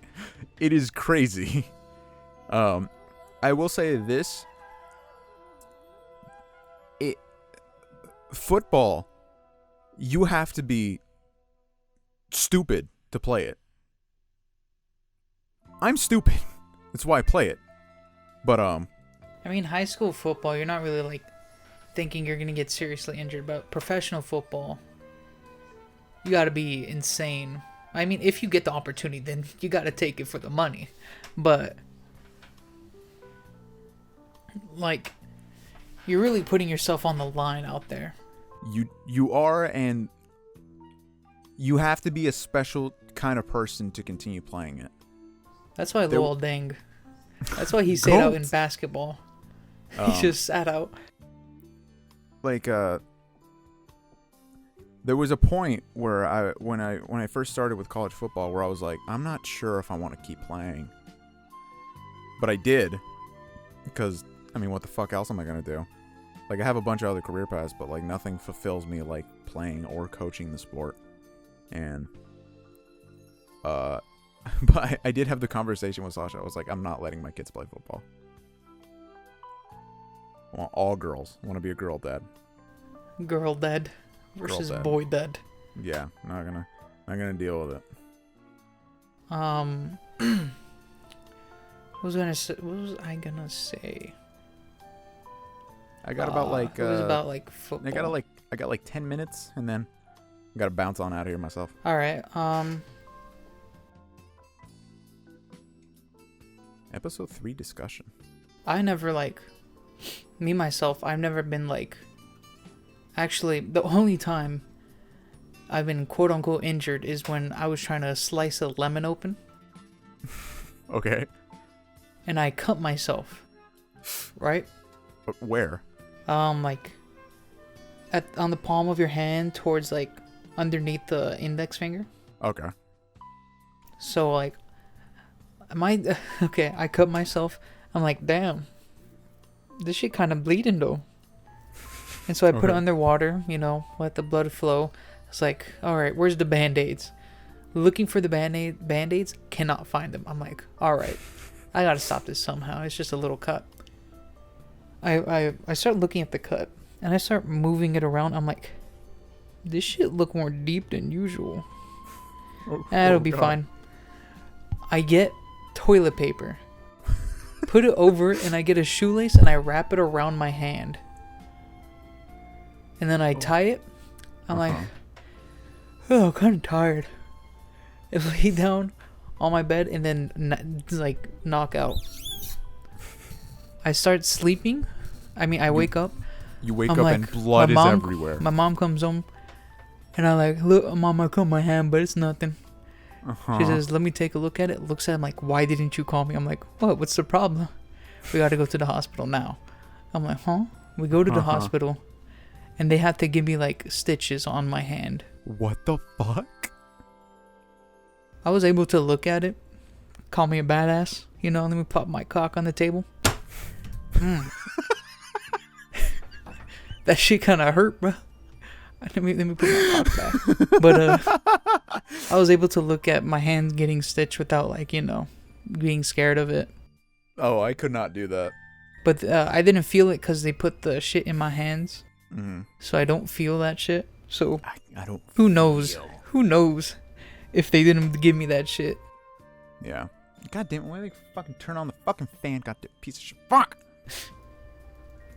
it is crazy. I will say this. Football, you have to be stupid to play it. I'm stupid. That's why I play it. But, I mean, high school football, you're not really, like, thinking you're going to get seriously injured. But professional football, you gotta be insane. I mean, if you get the opportunity, then you gotta take it for the money. But like, you're really putting yourself on the line out there. You are, and you have to be a special kind of person to continue playing it. That's why Lowell Deng. That's why he stayed out in basketball. He just sat out. Like there was a point where when I first started with college football where I was like, I'm not sure if I want to keep playing. But I did, because I mean, what the fuck else am I gonna do? Like, I have a bunch of other career paths, but like nothing fulfills me like playing or coaching the sport. And but I did have the conversation with Sasha. I was like, I'm not letting my kids play football. I want all girls. I want to be a girl dad. Girl dad versus Girl dad. boy dad. Yeah, not gonna deal with it. What was I gonna say? I got about like it was about like football. I got like 10 minutes, and then I gotta bounce on out of here myself. All right. Episode 3 discussion. I never me myself. I've never been Actually, the only time I've been quote unquote injured is when I was trying to slice a lemon open. Okay. And I cut myself. Right? But where? On the palm of your hand towards underneath the index finger. Okay. So okay, I cut myself. I'm like, damn, this shit kind of bleeding though. And so I put it under water, let the blood flow. It's like, all right, where's the band-aids? Looking for the band-aids, cannot find them. I'm like, all right, I gotta stop this somehow. It's just a little cut. I start looking at the cut, and I start moving it around. I'm like, this shit look more deep than usual. It'll be fine. I get toilet paper, put it over it, and I get a shoelace, and I wrap it around my hand. And then I tie it. I'm like, oh, I'm kind of tired. I lay down on my bed and then knock out. I start sleeping. I mean, I wake up. You wake up and blood is everywhere. My mom comes home, and I'm like, look, Mom, I cut my hand, but it's nothing. She says, let me take a look at it. Looks at it, I'm like, why didn't you call me? I'm like, what? What's the problem? We got to go to the hospital now. I'm like, huh? We go to the hospital, and they have to give me stitches on my hand. What the fuck? I was able to look at it, call me a badass. Let me pop my cock on the table. That shit kind of hurt, bro. Let me put my cock back. But I was able to look at my hand getting stitched without being scared of it. Oh, I could not do that. But I didn't feel it because they put the shit in my hands. Mm-hmm. So I don't feel that shit. So I don't. Who knows? Who knows if they didn't give me that shit? Yeah. God damn it! Why did they fucking turn on the fucking fan? Goddamn piece of shit! Fuck.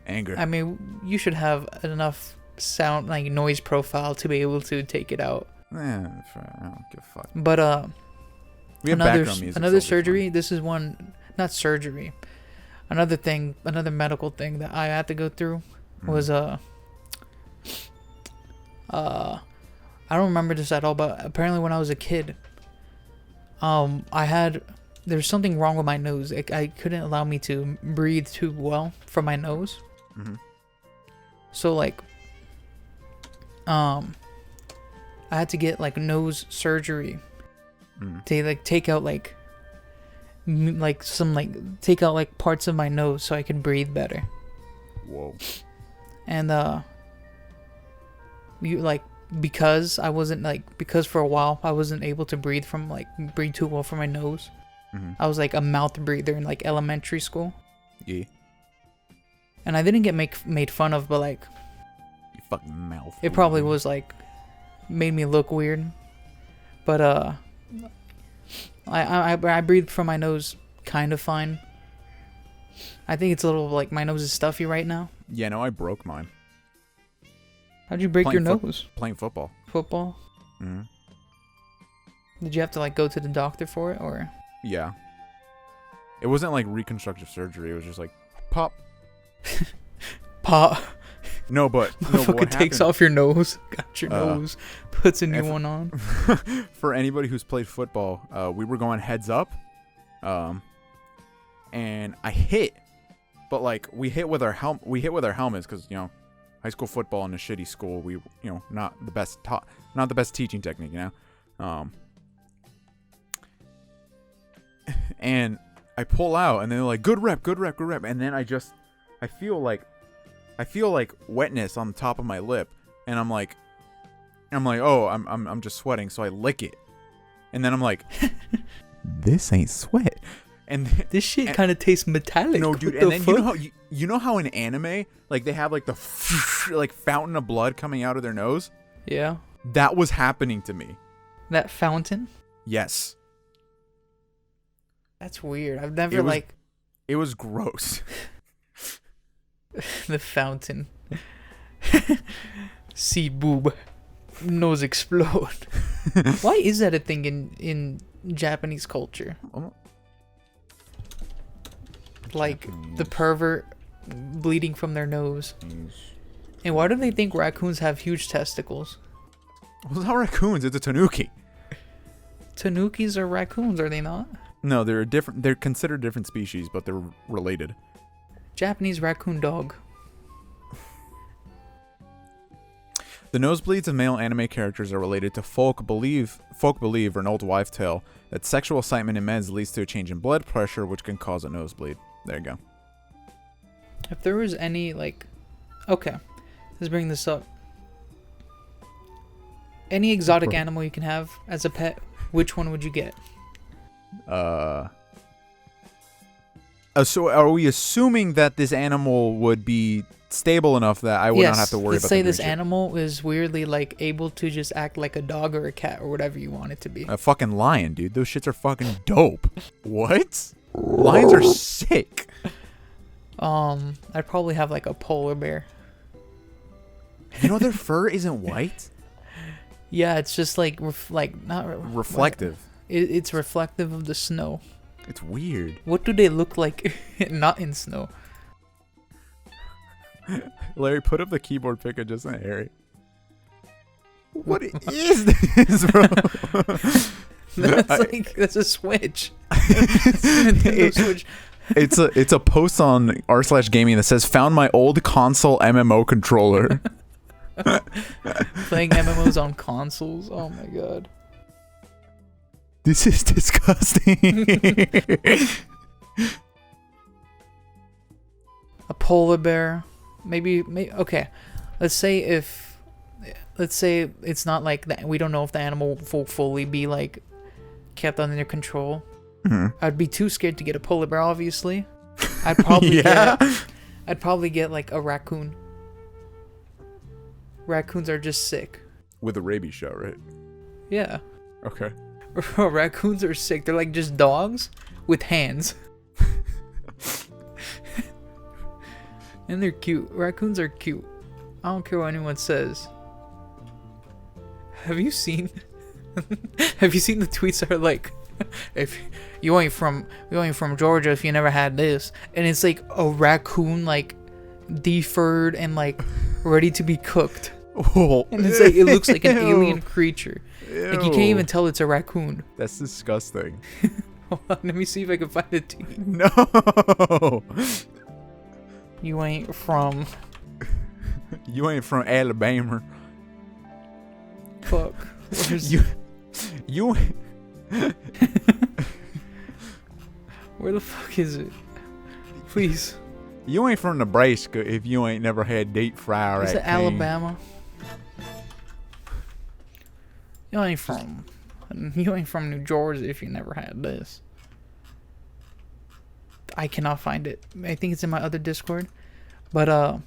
Anger. I mean, you should have enough sound noise profile to be able to take it out. Yeah, I don't give a fuck. But we have background music. Another surgery. This is one, not surgery. Another thing, another medical thing that I had to go through was I don't remember this at all, but apparently when I was a kid, there's something wrong with my nose. I couldn't allow me to breathe too well from my nose. Mm-hmm. So I had to get nose surgery to take out take out parts of my nose so I can breathe better. Whoa. And because I wasn't because for a while I wasn't able to breathe too well from my nose. Mm-hmm. I was a mouth breather in elementary school. Yeah. And I didn't get made fun of, but you fucking mouth. it probably was made me look weird. But I breathe from my nose kind of fine. I think it's a little my nose is stuffy right now. Yeah, no, I broke mine. How'd you break your nose? Playing football. Football? Hmm. Did you have to like go to the doctor for it, or? Yeah. It wasn't like reconstructive surgery. It was just like pop. Pop. No, but Motherfucker takes off your nose, got your nose, puts a new one on. For anybody who's played football, we were going heads up, and I hit, but like we hit with our helmets because high school football in a shitty school, we not the best teaching technique, and I pull out, and they're like, good rep, and then I feel like wetness on the top of my lip, and I'm like, oh, I'm just sweating, so I lick it, and then I'm like, this ain't sweat, and this shit kind of tastes metallic. No, dude, and then you know how in anime, like they have like the like fountain of blood coming out of their nose. Yeah, that was happening to me. That fountain. Yes. That's weird. I've never It was gross. The fountain. See boob. Nose explode. Why is that a thing in Japanese culture? Like Japanese. The pervert bleeding from their nose. And why do they think raccoons have huge testicles? Well, it's not raccoons, it's a tanuki. Tanukis are raccoons, are they not? No, they're considered different species, but they're related. Japanese raccoon dog. The nosebleeds of male anime characters are related to folk believe, or an old wives' tale, that sexual excitement in men leads to a change in blood pressure, which can cause a nosebleed. There you go. If there was any, okay, let's bring this up. Any exotic animal you can have as a pet, which one would you get? So are we assuming that this animal would be stable enough that I would not have to worry about? Let's say this animal is weirdly able to just act like a dog or a cat or whatever you want it to be. A fucking lion, dude. Those shits are fucking dope. What? Lions are sick. I'd probably have a polar bear. Their fur isn't white? Yeah, it's just not reflective. It's reflective of the snow. It's weird. What do they look like not in snow? Larry, put up the keyboard pic of just an Harry. What is this, bro? That's a Switch. Switch. It's a post on r/gaming that says, found my old console MMO controller. Playing MMOs on consoles? Oh my god. This is disgusting. A polar bear. Maybe okay. Let's say it's not like that. We don't know if the animal will fully be kept under control. Mm-hmm. I'd be too scared to get a polar bear, obviously. I'd probably get a raccoon. Raccoons are just sick. With a rabies shot, right? Yeah. Okay. Raccoons are sick. They're just dogs with hands. And they're cute. Raccoons are cute. I don't care what anyone says. Have you seen the tweets that are if you ain't from Georgia if you never had this, and it's a raccoon defurred and ready to be cooked. Oh, and it's it looks like an alien creature. Ew. You can't even tell it's a raccoon. That's disgusting. Hold on, let me see if I can find it to you. No. You ain't from Alabama. Fuck. You Where the fuck is it? Please. You ain't from Nebraska if you ain't never had deep fryer. Is it Alabama? You ain't from New Jersey if you never had this. I cannot find it. I think it's in my other Discord. But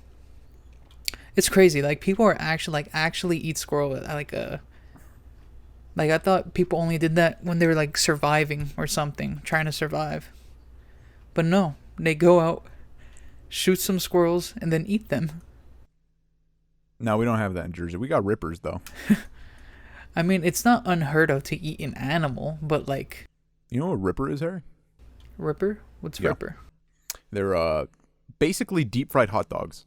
it's crazy. People are actually eat squirrel I thought people only did that when they were surviving or something, trying to survive. But no, they go out, shoot some squirrels, and then eat them. No, we don't have that in Jersey. We got rippers though. I mean, it's not unheard of to eat an animal, but like You know what Ripper is, Harry? Ripper? What's Yeah. Ripper? They're basically deep fried hot dogs.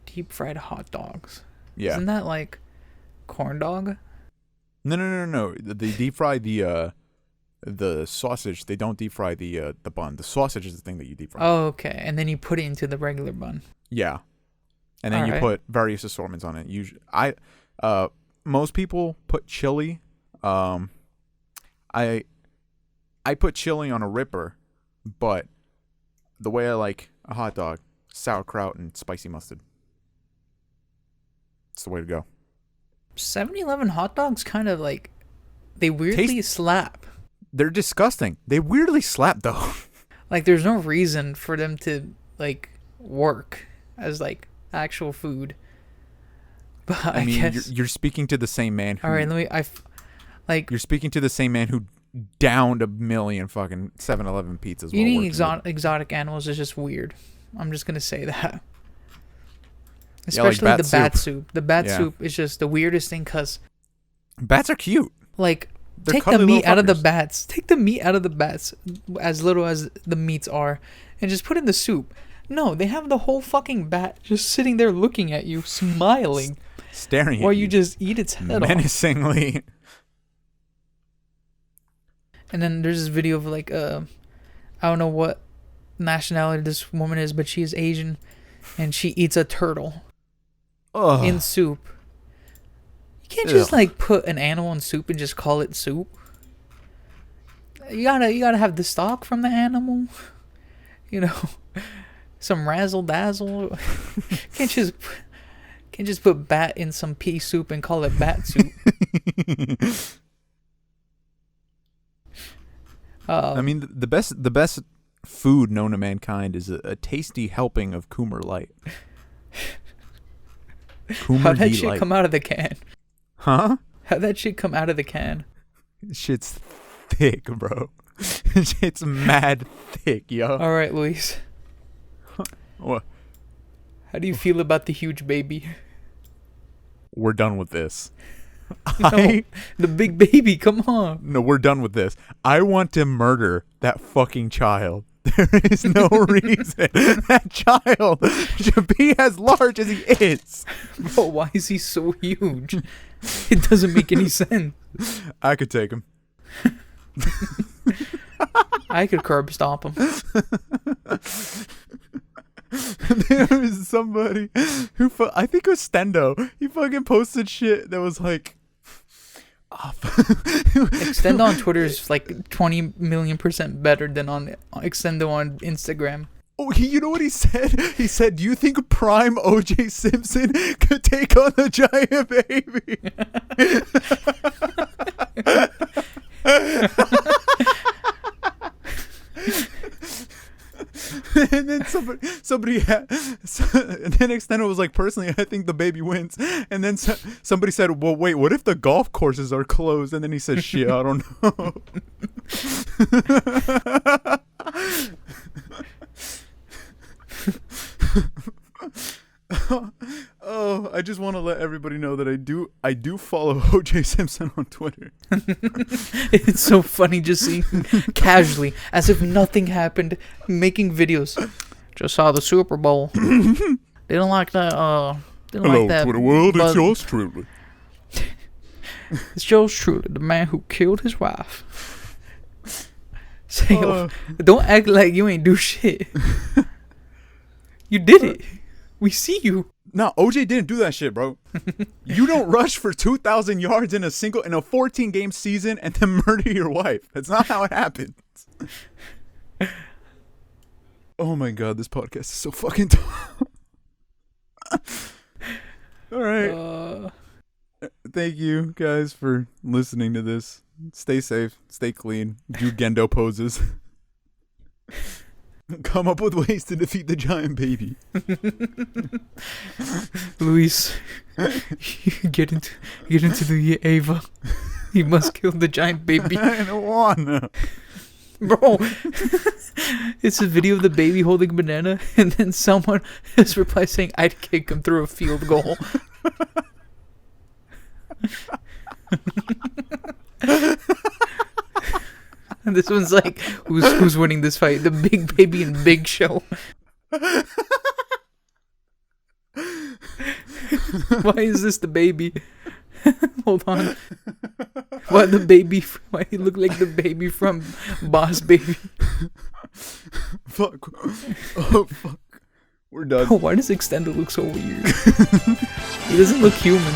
Deep fried hot dogs. Yeah. Isn't that like corn dog? No. They deep fry the sausage. They don't deep fry the bun. The sausage is the thing that you deep fry. Oh, okay. And then you put it into the regular bun. Yeah. And then you Alright. put various assortments on it. Usually, most people put chili. I put chili on a Ripper, but the way I like a hot dog, sauerkraut and spicy mustard. It's the way to go. 7-Eleven hot dogs kind of like they weirdly slap. They're disgusting. They weirdly slap though. Like there's no reason for them to like work as like actual food. But I mean, guess you're speaking to the same man who all right, like you're speaking to the same man who downed a million fucking 7-Eleven pizzas. while eating working exotic animals is just weird. I'm just gonna say that. Yeah, like Especially bat the bat soup. soup. The bat Yeah. soup is just the weirdest thing because Bats are cute. like They're take the cuddly meat little out of the fuckers. bats. Take the meat out of the bats, as little as the meats are, and just put in the soup. No, they have the whole fucking bat just sitting there looking at you, smiling, Staring while at you just eat its head off. menacingly. And then there's this video of like I don't know what nationality this woman is, but she is Asian, and she eats a turtle Ugh. in soup. You can't just Ugh. like put an animal in soup and just call it soup. You gotta have the stock from the animal, you know, some razzle dazzle. can't just put bat in some pea soup and call it bat soup. I mean, the best food known to mankind is a tasty helping of Coomer Light. Coomer How'd that D shit Light. come out of the can? Huh? How'd that shit come out of the can? Shit's thick, bro. Shit's mad thick, yo. All right, Luis. What? How do you feel about the huge baby? We're done with this. No, the big baby. Come on. No, we're done with this. I want to murder that fucking child. There is no reason that child should be as large as he is. Bro, why is he so huge? It doesn't make any sense. I could take him. I could curb stomp him. There was somebody who, I think it was Stendo. He fucking posted shit that was like, Extendo on Twitter is like 20 million% better than on Extendo on Instagram. oh, you know what he said? He said, "Do you think Prime OJ Simpson could take on the giant baby?" And then somebody had, and then Extendo was like, "Personally, I think the baby wins." And then somebody said, "Well, wait, what if the golf courses are closed?" And then he said, "Shit, I don't know." Oh, I just want to let everybody know that I do follow OJ Simpson on Twitter. It's so funny just seeing casually, as if nothing happened, making videos. Just saw the Super Bowl. Didn't like that. Didn't like that. world. but yours truly. It's yours truly, the man who killed his wife. Say, don't act like you ain't do shit. You did it. We see you. No, OJ didn't do that shit, bro. You don't rush for 2,000 yards in a 14-game season and then murder your wife. That's not how it happens. Oh my god, this podcast is so fucking tough. All right. Thank you guys for listening to this. Stay safe, stay clean, do Gendo poses. Come up with ways to defeat the giant baby. Luis, get into the Ava. You must kill the giant baby. I don't wanna. Bro, it's a video of the baby holding a banana, and then someone has replied saying, "I'd kick him through a field goal." And this one's like, who's winning this fight? The Big Baby and Big Show. Why is this the baby? Hold on. Why the baby? Why he look like the baby from Boss Baby? Fuck. Oh fuck. We're done. Why does Extendo look so weird? He doesn't look human.